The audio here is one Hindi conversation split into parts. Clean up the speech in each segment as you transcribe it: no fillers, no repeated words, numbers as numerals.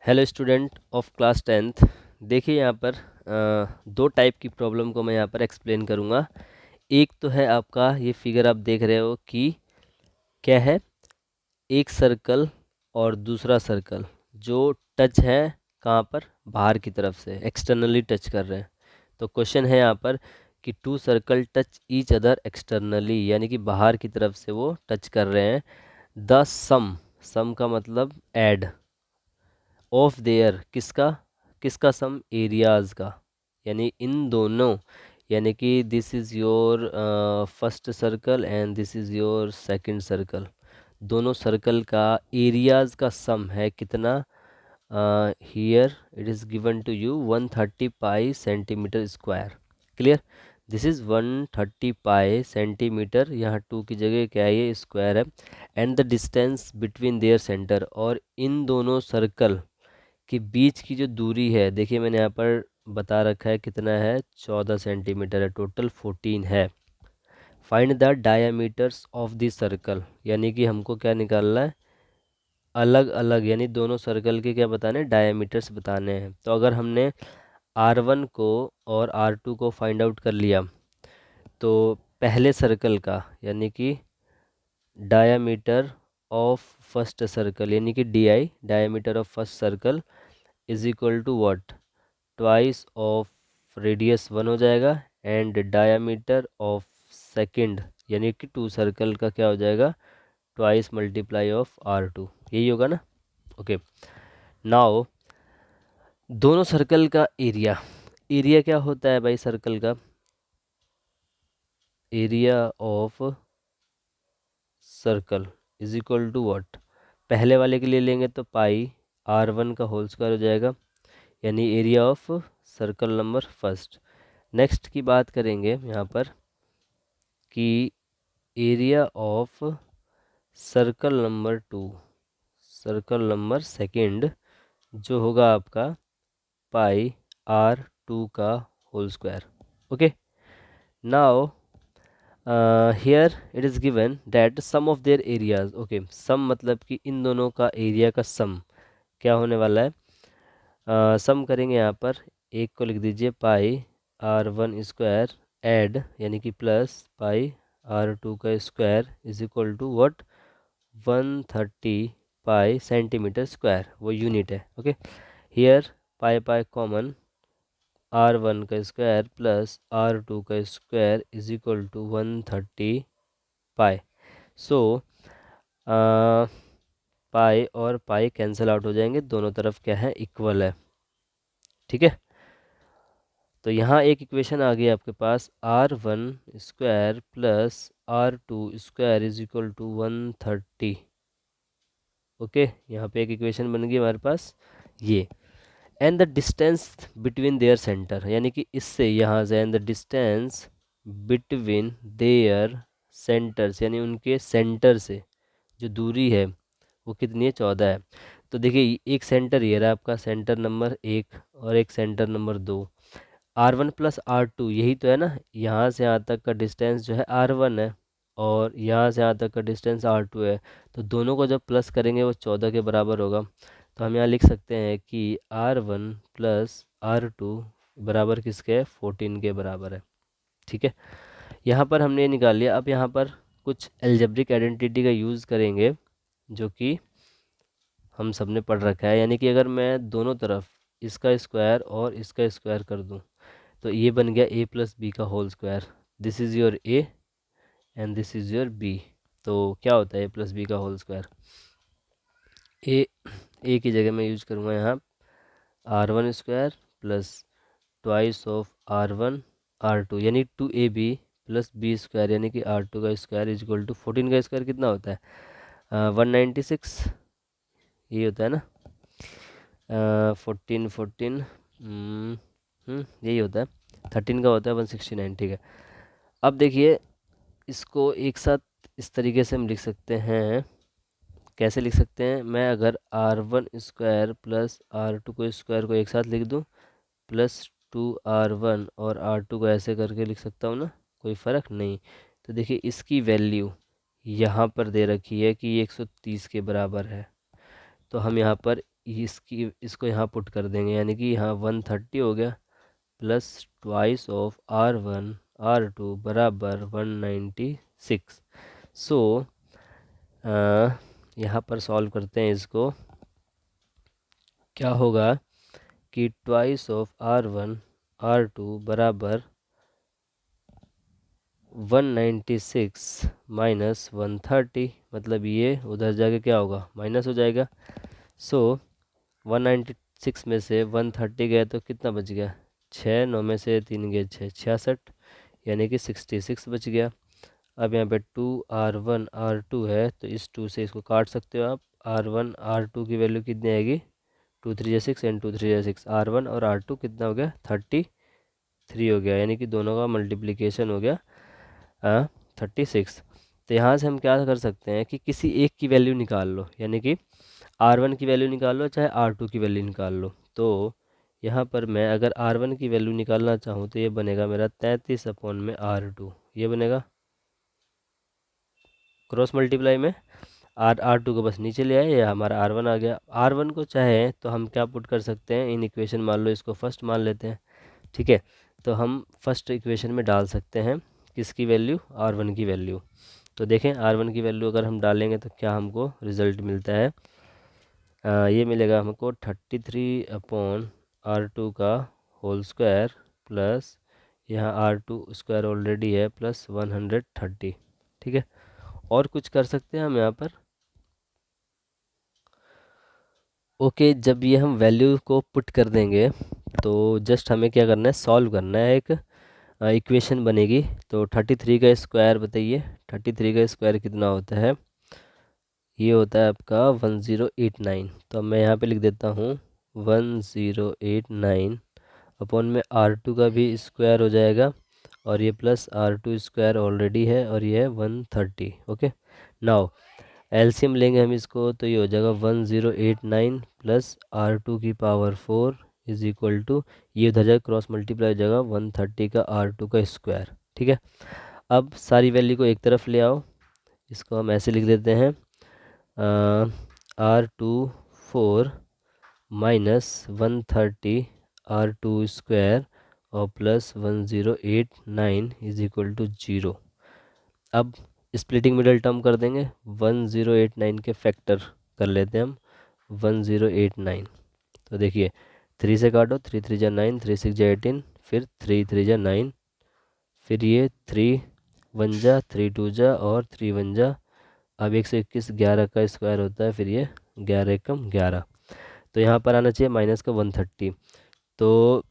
Hello student of class 10th। देखिए यहाँ पर दो टाइप की प्रॉब्लम को मैं यहाँ पर एक्सप्लेन करूँगा। एक तो है आपका ये फिगर आप देख रहे हो कि क्या है, एक सर्कल और दूसरा सर्कल जो टच है कहाँ पर, बाहर की तरफ से एक्सटर्नली टच कर रहे हैं। तो क्वेश्चन है यहाँ पर कि two circle touch each other externally, यानी कि बाहर की तरफ से वो टच कर रहे हैं। द सम, सम का मतलब ऐड, ऑफ देयर किसका, किसका सम, एरियाज़ का, यानी इन दोनों, यानी कि this is your first circle and this is your second circle, दोनों सर्कल का एरियाज़ का सम है कितना। Here it is given to you 130 pi centimetre square. Clear, this is 130 pi centimetre, यहाँ टू की जगह क्या है, ये स्क्वायर है। And the distance between their centre, और इन दोनों सर्कल कि बीच की जो दूरी है, देखिए मैंने यहाँ पर बता रखा है कितना है, 14 सेंटीमीटर है, टोटल 14 है। Find the diameters of the circle, यानी कि हमको क्या निकालना है, अलग अलग, यानी दोनों सर्कल के क्या बताने, डायामीटर्स बताने हैं। तो अगर हमने R1 को और R2 को फाइंड आउट कर लिया, तो पहले सर्कल का यानी कि डायामीटर ऑफ फर्स्ट सर्कल, यानी कि DI, diameter of first circle is equal to what, twice of radius 1 हो जाएगा, एंड डायामीटर ऑफ सेकंड यानी कि टू सर्कल का क्या हो जाएगा, ट्वाइस मल्टीप्लाई ऑफ R2, यही होगा ना। ओके, नाउ दोनों सर्कल का एरिया, एरिया क्या होता है भाई सर्कल का, area of circle is equal to what, पहले वाले के लिए लेंगे तो पाई R1 का होल स्क्वायर हो जाएगा, यानी area of circle number first. Next की बात करेंगे यहाँ पर कि area of circle number 2, circle number second, जो होगा आपका पाई R2 का whole square. Okay, now here it is given that sum of their areas. Okay, sum मतलब कि इन दोनों का एरिया का सम क्या होने वाला है, सम करेंगे यहाँ पर, एक को लिख दीजिए पाई R1 स्क्वायर ऐड, यानी कि प्लस पाई R2 का square is equal to what, 130 pi centimetre square, वो यूनिट है। Okay, here pi pi common, R1 का स्क्वायर प्लस R2 का square is equal to 130 pi. So pi और पाई कैंसिल आउट हो जाएंगे, दोनों तरफ क्या है, इक्वल है। ठीक है, तो यहाँ एक इक्वेशन आ गई आपके पास, R1 square plus R2 square is equal to 130। Okay, यहाँ पे एक इक्वेशन बन गई हमारे पास ये। And the distance between their centre, यानी कि इससे यहाँ से, and the distance between their centres, यानी उनके सेंटर से जो दूरी है वो कितनी है, 14 है। तो देखिए एक सेंटर ये रहा आपका, सेंटर नंबर 1 और एक centre number 2, R1 plus R2 यही तो है ना, यहाँ से यहाँ तक का डिस्टेंस जो है R1 है और यहाँ से यहाँ तक का डिस्टेंस R2 है। तो दोनों को जब प्लस करेंगे वो 14 के बराबर होगा। तो हम यहाँ लिख सकते हैं कि R1 प्लस R2 बराबर किसके है, 14 के बराबर है। ठीक है, यहाँ पर हमने ये निकाल लिया। अब यहाँ पर कुछ एल्जेब्रिक आइडेंटिटी का यूज़ करेंगे जो कि हम सब ने पढ़ रखा है, यानी कि अगर मैं दोनों तरफ इसका स्क्वायर और इसका स्क्वायर कर दूं तो ये बन गया a प्लस बी का whole square, this is your a and this is your b। तो क्या होता है a प्लस बी का होल स्क्वायर, a की जगह मैं यूज करूँगा यहाँ R1 square plus twice of R1 R2, यानी 2ab प्लस बी स्क्वायर, यानी कि R2 का स्क्वायर इज इक्वल टू 14 का स्क्वायर कितना होता है, 196, ये होता है ना, 14 14, यही होता है, 13 का होता है 169। ठीक है, अब देखिए इसको एक साथ इस तरीके से हम लिख सकते हैं, कैसे लिख सकते हैं, मैं अगर R1 स्क्वायर प्लस R2 को स्क्वायर को एक साथ लिख दूं प्लस 2R1 और R2 को ऐसे करके लिख सकता हूँ ना, कोई फ़र्क नहीं। तो देखिए इसकी वैल्यू यहाँ पर दे रखी है कि ये 130 के बराबर है। तो हम यहाँ पर इसको यहाँ पुट कर देंगे, यानी कि यहाँ 130 हो गया plus twice of R1 R2 बराबर 196। सो यहाँ पर सॉल्व करते हैं इसको। क्या होगा कि ट्वाइस ऑफ R1 R2 बराबर 196 माइनस 130, मतलब ये उधर जाके क्या होगा, माइनस हो जाएगा। सो 196 में से 130 गए तो कितना बच गया, 6, 9 में से 3 गए 6, 66, यानी कि 66 बच गया। अब यहाँ पे 2R1 R2 है तो इस 2 से इसको काट सकते हो आप। R1 R2 की वैल्यू कितनी आएगी, 2 3 जा 6 एंड 2 3 जा 6। R1 और R2 कितना हो गया, 33 हो गया, यानी कि दोनों का मल्टीप्लिकेशन हो गया 36। तो यहाँ से हम क्या कर सकते हैं कि किसी एक की वैल्यू निकाल लो, यानी कि R1 की वैल्यू निकाल लो चाहे R2 की वैल्यू निकाल लो। तो यहाँ पर मैं अगर R1 की वैल्यू निकालना चाहूँ तो ये बनेगा मेरा 33/R2, ये बनेगा क्रॉस मल्टीप्लाई में R2 को बस नीचे ले आए, या हमारा R1 आ गया। R1 को चाहे तो हम क्या पुट कर सकते हैं इन इक्वेशन, मान लो इसको फर्स्ट मान लेते हैं, ठीक है। तो हम फर्स्ट इक्वेशन में डाल सकते हैं किसकी वैल्यू, R1 की वैल्यू। तो देखें R1 की वैल्यू अगर हम डालेंगे तो क्या हमको रिज़ल्ट मिलता है, ये मिलेगा हमको 33/R2 का होल स्क्वायर प्लस यहाँ R2 स्क्वायर ऑलरेडी है प्लस 130, ठीक है। और कुछ कर सकते हैं हम यहाँ पर, ओके। जब ये हम वैल्यू को पुट कर देंगे तो जस्ट हमें क्या करना है, सॉल्व करना है। एक इक्वेशन बनेगी। तो 33 का स्क्वायर बताइए, 33 का स्क्वायर कितना होता है, ये होता है आपका 1089। तो अब मैं यहाँ पे लिख देता हूँ 1089 अपॉन में R2 का भी स्क्वायर हो जाएगा, और ये प्लस R2 स्क्वायर ऑलरेडी है, और ये है 130। ओके, नाउ एलसीएम लेंगे हम इसको, तो ये हो जाएगा 1089 प्लस R2 की पावर 4 इज इक्वल टू, ये उधर जाएगा क्रॉस मल्टीप्लाई हो जाएगा 130 का R2 का स्क्वायर, ठीक है। अब सारी वैल्यू को एक तरफ ले आओ, इसको हम ऐसे लिख देते हैं R2 4 माइनस 130 R2 स्क्वायर और प्लस 1089 इज इक्वल टू 0। अब स्प्लिटिंग मिडल टर्म कर देंगे, 1089 के फैक्टर कर लेते हैं हम 1089। तो देखिए 3 से काटो, 3 3 जा 9, 3 6 जा 18, फिर 3 3 जा 9, फिर ये 3 1 जा 3 2 जा और 3 1 जा। अब 121 11 का स्क्वायर होता है, फिर ये 11 एकम 11। तो यहाँ पर आना चाहिए माइनस का 130। तो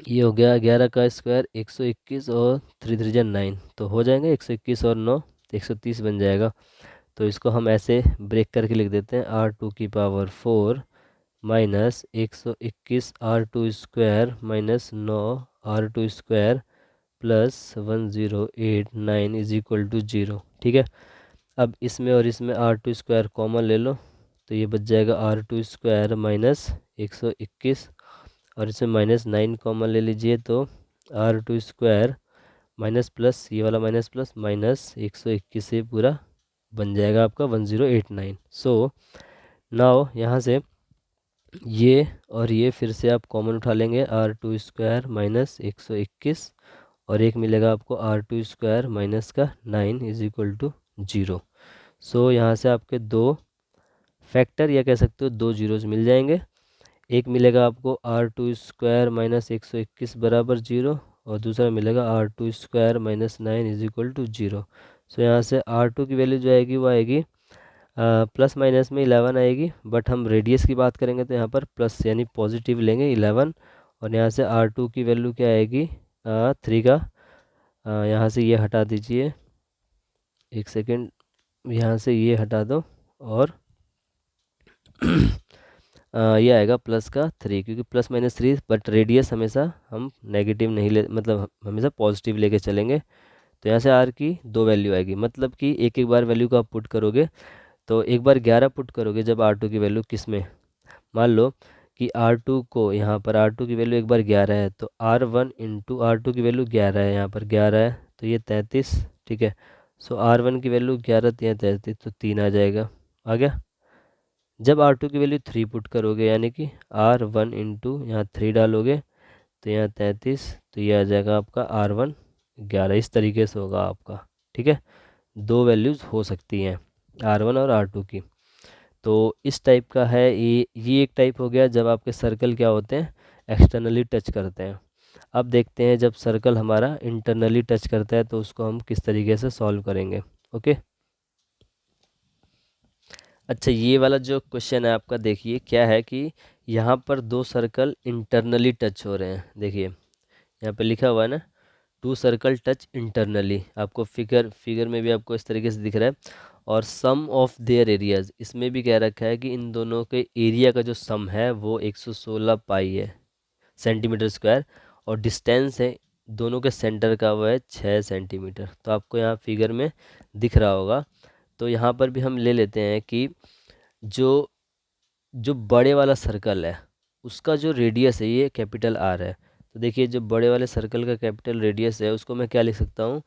ये हो गया 11 का स्क्वायर 121 और 3 3 जा 9, तो हो जाएंगे 121 और 9 तो 130 बन जाएगा। तो इसको हम ऐसे ब्रेक करके लिख देते हैं R2 की power 4 minus 121 R2 square minus 9 R2 square plus 1089 is equal to 0, ठीक है। अब इसमें और इसमें R2 स्क्वायर कॉमन ले लो, तो ये बच जाएगा R2 स्क्वायर माइनस 121, और इसमें माइनस 9 कॉमन ले लीजिए, तो R2 स्क्वायर माइनस प्लस ये वाला माइनस प्लस माइनस 121 से पूरा बन जाएगा आपका 1089। सो नाउ यहाँ से ये और ये फिर से आप कॉमन उठा लेंगे, R2 स्क्वायर माइनस 121 और एक मिलेगा आपको R2 स्क्वायर माइनस का 9 इज इक्वल टू 0। सो यहाँ से आपके दो फैक्टर या कह सकते हो दो जीरोज मिल जाएंगे। एक मिलेगा आपको R2 स्क्वायर माइनस 121 बराबर 0, और दूसरा मिलेगा R2 square minus 9 is equal to 0। So यहाँ से R2 की वैल्यू जो आएगी वो आएगी प्लस माइनस में 11 आएगी, बट हम रेडियस की बात करेंगे तो यहाँ पर प्लस यानी पॉजिटिव लेंगे 11, और यहाँ से R2 की वैल्यू क्या आएगी 3 का, यहाँ से ये हटा दीजिए, एक सेकेंड, यहाँ से ये हटा दो, और ये आएगा प्लस का 3, क्योंकि प्लस माइनस 3, बट रेडियस हमेशा हम नेगेटिव नहीं ले, मतलब हमेशा पॉजिटिव लेके चलेंगे। तो यहाँ से R की दो वैल्यू आएगी, मतलब कि एक एक बार वैल्यू को आप पुट करोगे, तो एक बार 11 पुट करोगे जब R2 की वैल्यू किस में, मान लो कि R2 को यहाँ पर R2 की वैल्यू एक बार 11 है, तो R1 इंटू R2 की वैल्यू 11 है, यहाँ पर 11 है तो ये 33, ठीक है। सो R1 की वैल्यू 11 3 33, तो 3 आ जाएगा, आ गया। जब R2 की वैल्यू 3 पुट करोगे यानी कि R1 इंटू यहाँ 3 डालोगे तो यहाँ 33, तो ये आ जाएगा आपका R1 11। इस तरीके से होगा आपका, ठीक है। दो वैल्यूज़ हो सकती हैं R1 और R2 की। तो इस टाइप का है ये एक टाइप हो गया जब आपके सर्कल क्या होते हैं, एक्सटर्नली टच करते हैं। अब देखते हैं जब सर्कल हमारा इंटरनली टच करता है तो उसको हम किस तरीके से सॉल्व करेंगे। ओके, अच्छा ये वाला जो क्वेश्चन है आपका, देखिए क्या है कि यहाँ पर दो सर्कल इंटरनली टच हो रहे हैं। देखिए यहाँ पे लिखा हुआ है ना, टू सर्कल टच इंटरनली। आपको फिगर में भी आपको इस तरीके से दिख रहा है। और सम ऑफ देयर एरियाज, इसमें भी कह रखा है कि इन दोनों के एरिया का जो सम है वो 116 पाई है सेंटीमीटर स्क्वायर। और डिस्टेंस है दोनों के सेंटर का वो है 6 सेंटीमीटर। तो आपको यहाँ फिगर में दिख रहा होगा। तो यहाँ पर भी हम ले लेते हैं कि जो जो बड़े वाला सर्कल है उसका जो रेडियस है ये कैपिटल आर है। तो देखिए जो बड़े वाले सर्कल का कैपिटल रेडियस है उसको मैं क्या लिख सकता हूँ,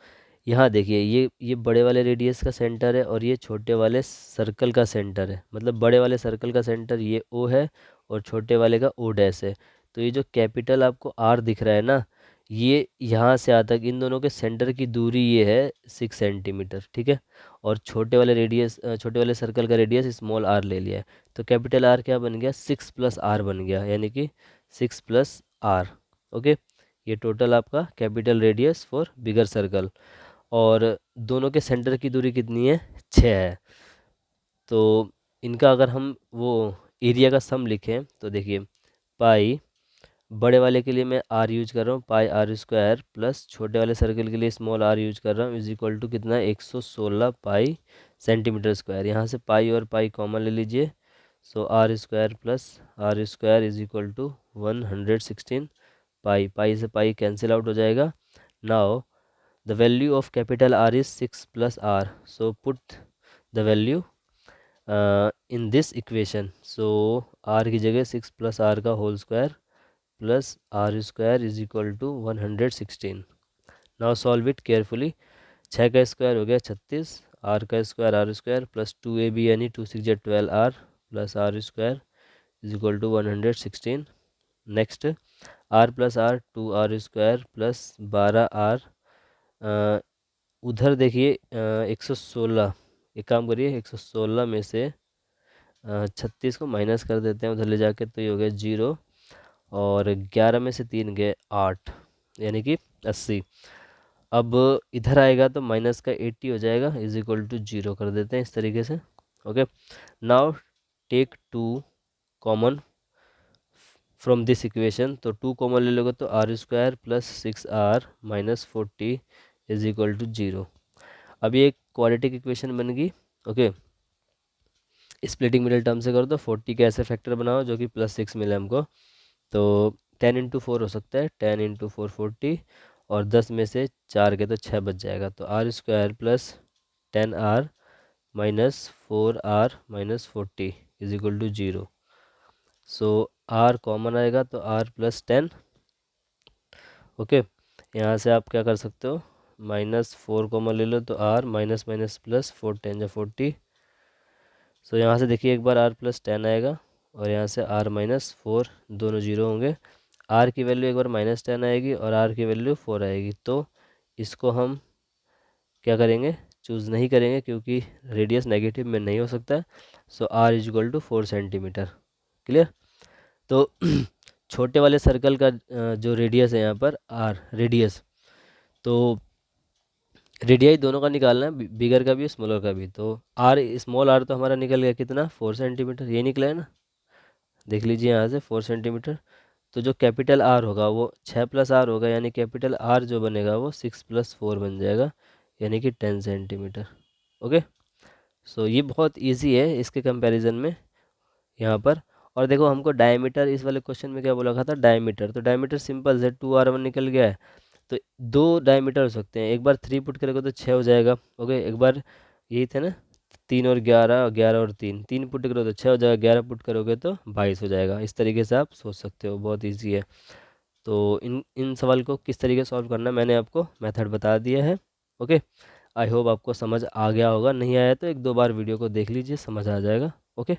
यहाँ देखिए ये बड़े वाले रेडियस का सेंटर है और ये छोटे वाले सर्कल का सेंटर है। मतलब बड़े वाले सर्कल का सेंटर ये ओ है और छोटे वाले का ओ डैश है। तो ये जो कैपिटल आपको आर दिख रहा है ना, ये यहाँ से यहाँ तक इन दोनों के सेंटर की दूरी ये है 6 सेंटीमीटर, ठीक है। और छोटे वाले सर्कल का रेडियस स्मॉल आर ले लिया है। तो कैपिटल आर क्या बन गया, 6 + R बन गया, यानी कि 6 + R। ओके, ये टोटल आपका capital radius for bigger circle. और दोनों के सेंटर की दूरी कितनी है, 6 है। तो इनका अगर हम वो एरिया का सम लिखें तो देखिए पाई, बड़े वाले के लिए मैं आर यूज कर रहा हूँ πr² प्लस छोटे वाले सर्कल के लिए स्मॉल आर यूज कर रहा हूँ, इज इक्वल टू कितना 116 पाई सेंटीमीटर स्क्वायर। यहाँ से पाई और पाई कॉमन ले लीजिए। So R² plus R² is equal to 116 pi. Pi से पाई कैंसिल आउट हो जाएगा। Now the value of capital R is 6 + R। So put the value in this equation. So R की जगह 6 + R का whole square plus R² is equal to 116। Now solve it carefully. 6 का स्क्वायर हो गया 36, R का स्क्वायर R² प्लस 2AB यानी 2 6 12R plus R² is equal to 116। Next R plus R 2R² plus 12R। उधर देखिए 116, एक काम करिए 116 में से 36 को माइनस कर देते हैं उधर ले जाके, तो ये हो गया 0। और 11 में से 3 गए 8, यानी कि 80। अब इधर आएगा तो माइनस का 80 हो जाएगा, इज इक्वल टू 0 कर देते हैं इस तरीके से। Okay, now take 2 common from this equation. तो 2 कॉमन ले लोगे तो R² plus 6R minus 40 is equal to 0। अब ये एक क्वाड्रेटिक इक्वेशन बन गई। ओके, स्प्लिटिंग मिडिल टर्म से करो तो 40 का ऐसे फैक्टर बनाओ जो कि +6 मिले हमको। तो 10 × 4 हो सकता है, 10 × 4 40, और 10 में से 4 के तो 6 बच जाएगा। तो R² plus 10R minus 4R minus 40 is equal to 0। So R common आएगा तो R प्लस 10। ओके, यहाँ से आप क्या कर सकते हो, -4 कॉमन ले लो तो R माइनस माइनस प्लस 4 10 40। सो यहाँ से देखिए एक बार R प्लस 10 आएगा और यहाँ से R माइनस 4, दोनों जीरो होंगे। R की वैल्यू एक बार -10 आएगी और R की वैल्यू 4 आएगी। तो इसको हम क्या करेंगे, चूज़ नहीं करेंगे क्योंकि रेडियस नेगेटिव में नहीं हो सकता है। So R is equal to 4 centimetre. Clear. तो छोटे वाले सर्कल का जो रेडियस है यहाँ पर R रेडियस, तो रेडियाई दोनों का निकालना है, बिगर का भी स्मॉलर का भी। तो आर स्मॉल आर तो हमारा निकल गया कितना, 4 सेंटीमीटर, ये निकला है ना, देख लीजिए यहाँ से 4 सेंटीमीटर। तो जो कैपिटल आर होगा वो 6 + R होगा, यानी कैपिटल आर जो बनेगा वो 6 + 4 बन जाएगा, यानी कि 10 सेंटीमीटर। ओके, सो ये बहुत इजी है इसके कंपैरिजन में यहाँ पर। और देखो हमको डायमीटर, इस वाले क्वेश्चन में क्या बोला था, डायमीटर। तो डायमीटर सिंपल है, 2R1 निकल गया है। तो दो डायमीटर हो सकते हैं, एक बार 3 पुट करोगे तो 6 हो जाएगा। ओके, एक बार यही थे ना 3 और 11 और 11 और 3 पुट करो तो 6 हो जाएगा, 11 पुट करोगे तो 22 हो जाएगा। इस तरीके से आप सोच सकते हो, बहुत ईजी है। तो इन सवाल को किस तरीके से सॉल्व करना मैंने आपको मेथड बता दिया है। ओके, आई होप आपको समझ आ गया होगा, नहीं आया तो 1-2 बार वीडियो को देख लीजिए, समझ आ जाएगा। ओके।